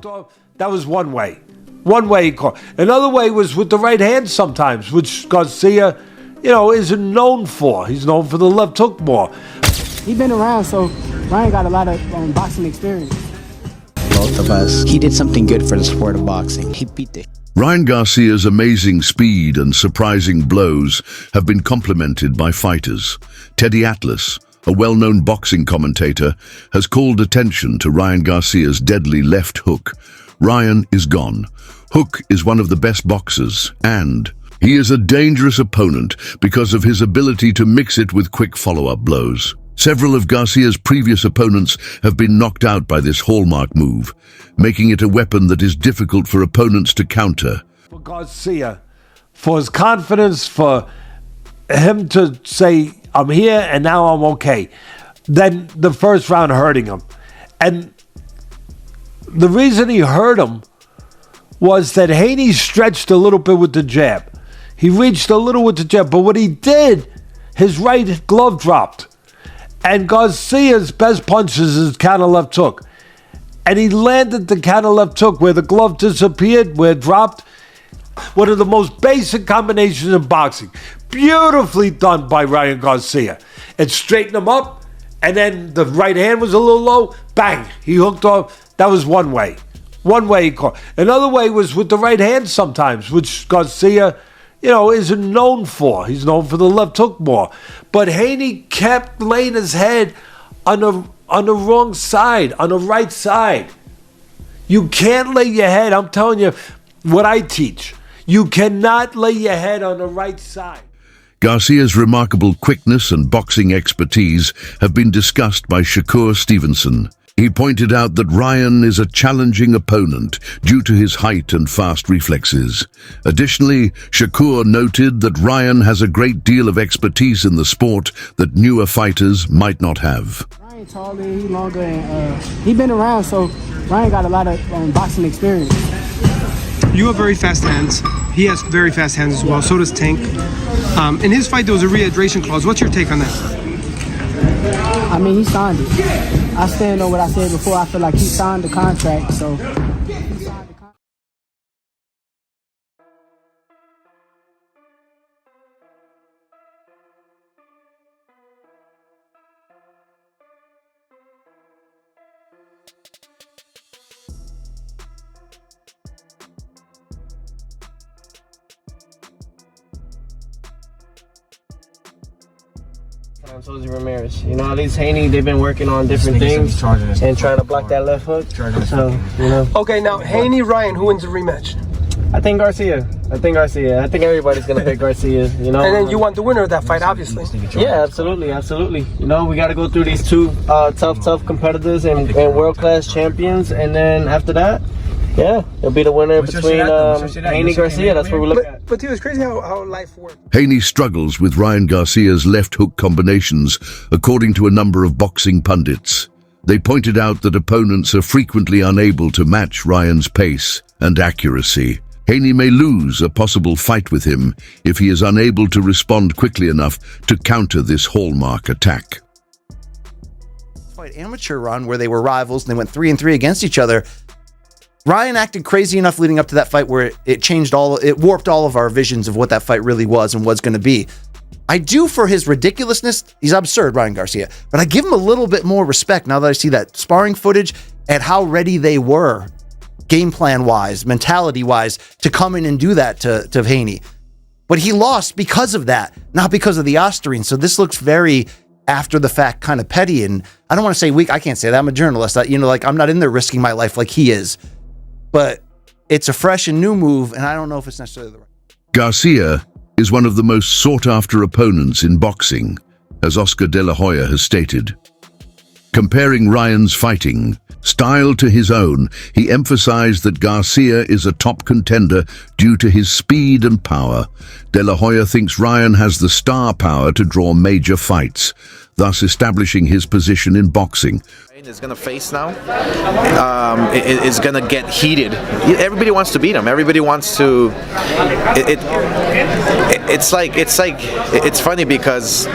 hooked off. That was one way. One way he caught. Another way was with the right hand sometimes, which Garcia, isn't known for. He's known for the left hook more. He's been around, so Ryan got a lot of boxing experience. Both of us. He did something good for the sport of boxing. He beat the Ryan Garcia's amazing speed and surprising blows have been complemented by fighters. Teddy Atlas, a well-known boxing commentator, has called attention to Ryan Garcia's deadly left hook. Ryan is gone. Hook is one of the best boxers, and he is a dangerous opponent because of his ability to mix it with quick follow-up blows. Several of Garcia's previous opponents have been knocked out by this hallmark move, making it a weapon that is difficult for opponents to counter. For Garcia, for his confidence, for him to say, I'm here and now I'm okay. Then the first round hurting him. And the reason he hurt him was that Haney stretched a little bit with the jab. He reached a little with the jab, but what he did, his right glove dropped. And Garcia's best punch is his counter left hook. And he landed the counter left hook where the glove disappeared, where it dropped. One of the most basic combinations in boxing. Beautifully done by Ryan Garcia. It straightened him up, and then the right hand was a little low. Bang! He hooked off. That was one way. One way he caught. Another way was with the right hand sometimes, which Garcia, isn't known for. He's known for the left hook more. But Haney kept laying his head on the wrong side, on the right side. You can't lay your head, I'm telling you what I teach. You cannot lay your head on the right side. Garcia's remarkable quickness and boxing expertise have been discussed by Shakur Stevenson. He pointed out that Ryan is a challenging opponent due to his height and fast reflexes. Additionally, Shakur noted that Ryan has a great deal of expertise in the sport that newer fighters might not have. Ryan taller, he longer, and he been around, so Ryan got a lot of boxing experience. You have very fast hands. He has very fast hands as well. So does Tank. In his fight, there was a rehydration clause. What's your take on that? I mean, he signed it. I stand on what I said before. I feel like he signed the contract, so. So is Ramirez. At least Haney, they've been working on different things and trying to block that left hook. So, Okay, now Haney, Ryan, who wins the rematch? I think Garcia. I think everybody's going to pick Garcia, And then you want the winner of that fight, obviously. Yeah, absolutely. We got to go through these two tough competitors and world-class champions. And then after that, yeah, it'll be the winner between Haney Garcia. That's what we look at. But it's crazy how life works. Haney struggles with Ryan Garcia's left hook combinations, according to a number of boxing pundits. They pointed out that opponents are frequently unable to match Ryan's pace and accuracy. Haney may lose a possible fight with him if he is unable to respond quickly enough to counter this hallmark attack. Amateur run where they were rivals and they went 3-3 against each other. Ryan acted crazy enough leading up to that fight where it warped all of our visions of what that fight really was and was going to be. I do for his ridiculousness. He's absurd, Ryan Garcia, but I give him a little bit more respect now that I see that sparring footage and how ready they were, game plan wise, mentality wise, to come in and do that to Haney. But he lost because of that, not because of the Osterine. So this looks very after the fact, kind of petty. And I don't want to say weak. I can't say that. I'm a journalist. I'm not in there risking my life like he is. But it's a fresh and new move, and I don't know if it's necessarily the right. Garcia is one of the most sought-after opponents in boxing, as Oscar De La Hoya has stated. Comparing Ryan's fighting style to his own, he emphasized that Garcia is a top contender due to his speed and power. De La Hoya thinks Ryan has the star power to draw major fights. thus establishing his position in boxing. Is going to face now is going to get heated. Everybody wants to beat him. Everybody wants to. It's funny because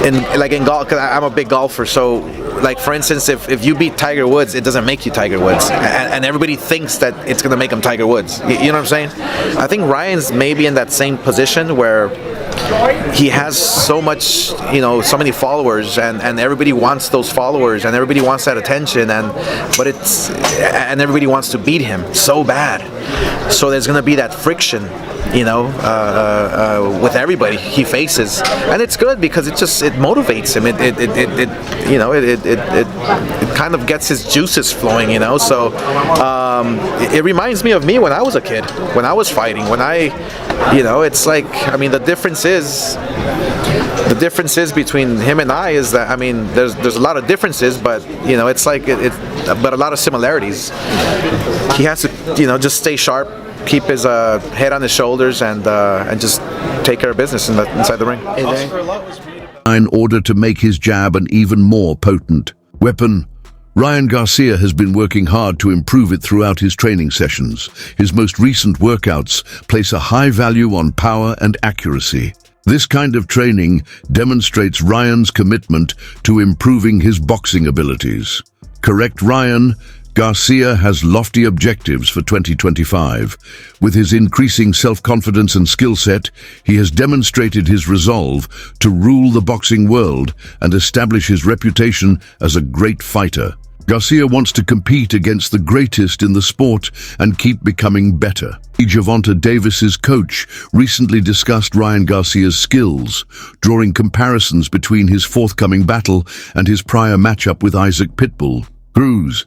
in golf, cause I'm a big golfer, so like for instance, if you beat Tiger Woods, it doesn't make you Tiger Woods, and everybody thinks that it's going to make him Tiger Woods. You know what I'm saying? I think Ryan's maybe in that same position where he has so much, so many followers, and everybody wants those followers, and everybody wants that attention, and everybody wants to beat him so bad. So there's going to be that friction, with everybody he faces, and it's good because it motivates him. It kind of gets his juices flowing, So it reminds me of me when I was a kid, when I was fighting, it's like, the difference is between him and I is that, there's a lot of differences, but it's like but a lot of similarities. He has to just stay sharp, keep his head on his shoulders, and just take care of business inside the ring. In order to make his jab an even more potent weapon, Ryan Garcia has been working hard to improve it throughout his training sessions. His most recent workouts place a high value on power and accuracy. This kind of training demonstrates Ryan's commitment to improving his boxing abilities. Correct, Ryan? Garcia has lofty objectives for 2025. With his increasing self-confidence and skill set, he has demonstrated his resolve to rule the boxing world and establish his reputation as a great fighter. Garcia wants to compete against the greatest in the sport and keep becoming better. Gervonta Davis's coach recently discussed Ryan Garcia's skills, drawing comparisons between his forthcoming battle and his prior matchup with Isaac Pitbull Cruz.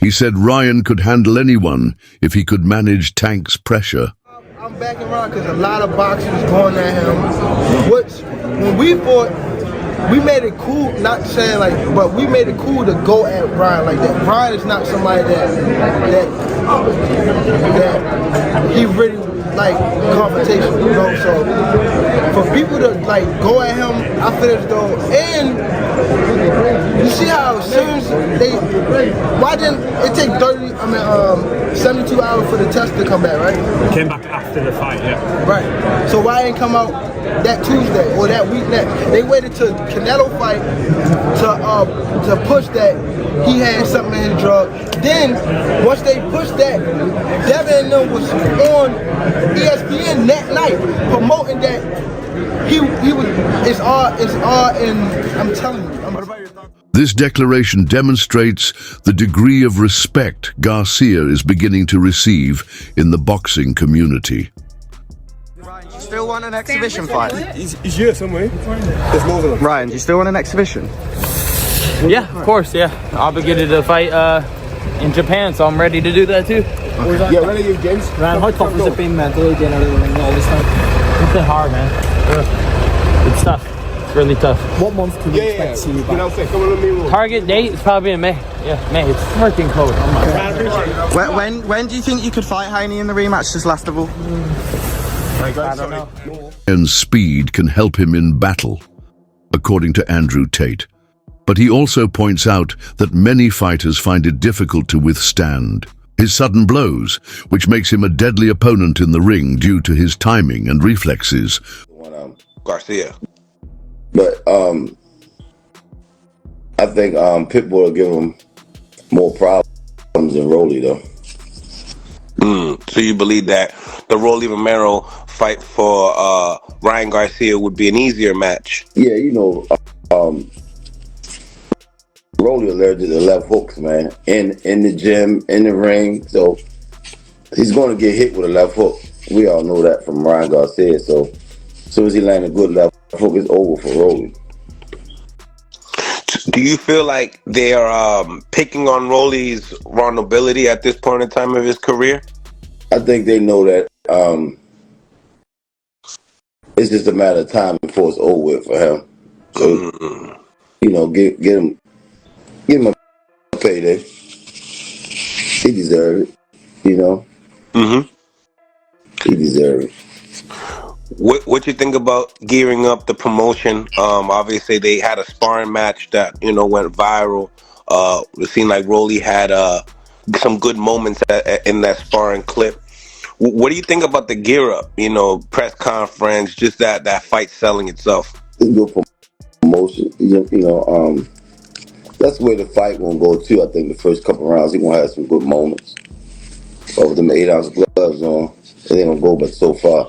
He said Ryan could handle anyone if he could manage Tank's pressure. I'm backing Ryan because a lot of boxers going at him. When we fought, we made it cool, not saying but we made it cool to go at Ryan like that. Ryan is not somebody that he really like confrontation, So for people to go at him, I feel as though, and you see how serious why didn't it take 72 hours for the test to come back, right? It came back after the fight, yeah. Right. So why didn't come out that Tuesday or that week next? They waited till Canelo fight to push that he had something in his drug. Then once they pushed that, Devin and them was on ESPN that night promoting that he was. It's all in. I'm telling you. What about your thoughts? This declaration demonstrates the degree of respect Garcia is beginning to receive in the boxing community. Ryan, do you still want an exhibition fight? He's here somewhere. There's loads of them. Ryan, do you still want an exhibition? Yeah, of course, yeah. Obligated to fight in Japan, so I'm ready to do that too. Yeah, ready, you, James? Ryan, how tough has it been mentally getting out of the ring all this time? It's been hard, man. It's tough. It's really tough. What month can we expect to see you back? Target date is probably in May. Yeah, May. It's freaking cold. Oh my God. When do you think you could fight Haney in the rematch this last of all? I don't know. And speed can help him in battle, according to Andrew Tate. But he also points out that many fighters find it difficult to withstand his sudden blows, which makes him a deadly opponent in the ring due to his timing and reflexes. Garcia. But I think Pitbull will give him more problems than Rolly, though. So you believe that the Rolly Romero fight for Ryan Garcia would be an easier match. Yeah, you know, Rolly allergic to left hooks, man. In the gym, in the ring, so he's going to get hit with a left hook. We all know that from Ryan Garcia. So as soon as he lands a good left hook, it's over for Rolly. Do you feel like they're picking on Rolly's vulnerability at this point in time of his career? I think they know that it's just a matter of time before it's over with for him. So, you know, get him a payday. He deserves it, you know. He deserves it. What you think about gearing up the promotion? Obviously, they had a sparring match that went viral. It seemed like Rolly had some good moments in that sparring clip. What do you think about the gear up? Press conference, just that fight selling itself. It's good promotion. That's where the fight gonna go too. I think the first couple rounds he gonna have some good moments. But with them 8-ounce gloves on, it ain't gonna go but so far.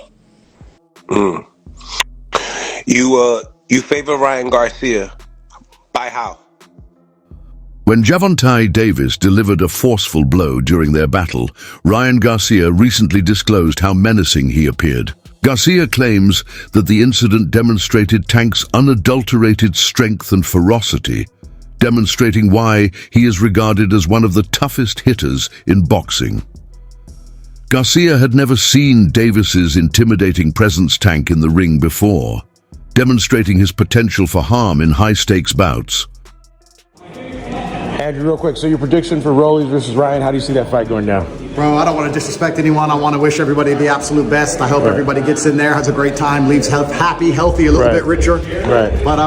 You favor Ryan Garcia. By how? When Javonte Davis delivered a forceful blow during their battle, Ryan Garcia recently disclosed how menacing he appeared. Garcia claims that the incident demonstrated Tank's unadulterated strength and ferocity, demonstrating why he is regarded as one of the toughest hitters in boxing. Garcia had never seen Davis's intimidating presence Tank in the ring before, demonstrating his potential for harm in high-stakes bouts. Andrew, real quick, so your prediction for Rolly versus Ryan, how do you see that fight going down? Bro, I don't want to disrespect anyone. I want to wish everybody the absolute best. I hope everybody gets in there, has a great time, leaves happy, healthy, a little bit richer. But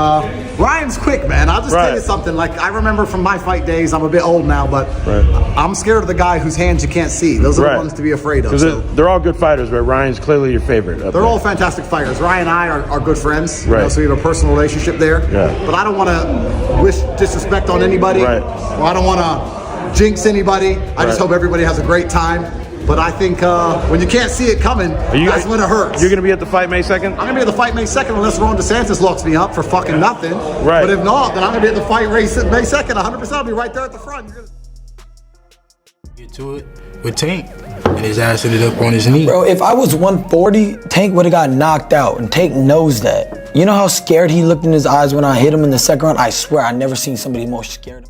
Ryan's quick, man. I'll just tell you something. Like, I remember from my fight days, I'm a bit old now, but I'm scared of the guy whose hands you can't see. Those are the ones to be afraid of. Because they're all good fighters, but Ryan's clearly your favorite. They're all fantastic fighters. Ryan and I are good friends, so we have a personal relationship there. But I don't want to wish disrespect on anybody. Or I don't want to jinx anybody. I just hope everybody has a great time. But I think when you can't see it coming, that's when it hurts. You're going to be at the fight May 2nd? I'm going to be at the fight May 2nd unless Ron DeSantis locks me up for fucking nothing. But if not, then I'm going to be at the fight May 2nd. 100%. I'll be right there at the front. Get to it with Tank, and his ass ended up on his knee. Bro, if I was 140, Tank would have got knocked out, and Tank knows that. You know how scared he looked in his eyes when I hit him in the second round? I swear, I never seen somebody more scared.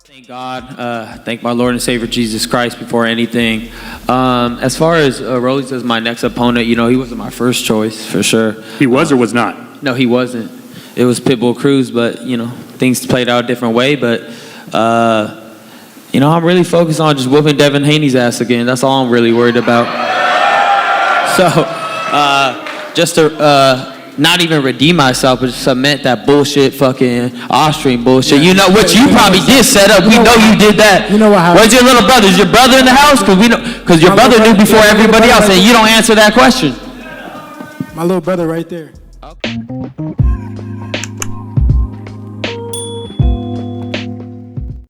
Thank God, thank my Lord and Savior Jesus Christ before anything. As far as Rolly as my next opponent, he wasn't my first choice for sure. He was or was not? No, he wasn't. It was Pitbull Cruz, but things played out a different way. But I'm really focused on just whooping Devin Haney's ass again. That's all I'm really worried about. So just to not even redeem myself, but cement that bullshit fucking Austrian bullshit. What you probably did set up. We know you did that. You know what happened? Where's your little brother? Is your brother in the house? Because your brother knew before everybody else, and you don't answer that question. My little brother right there.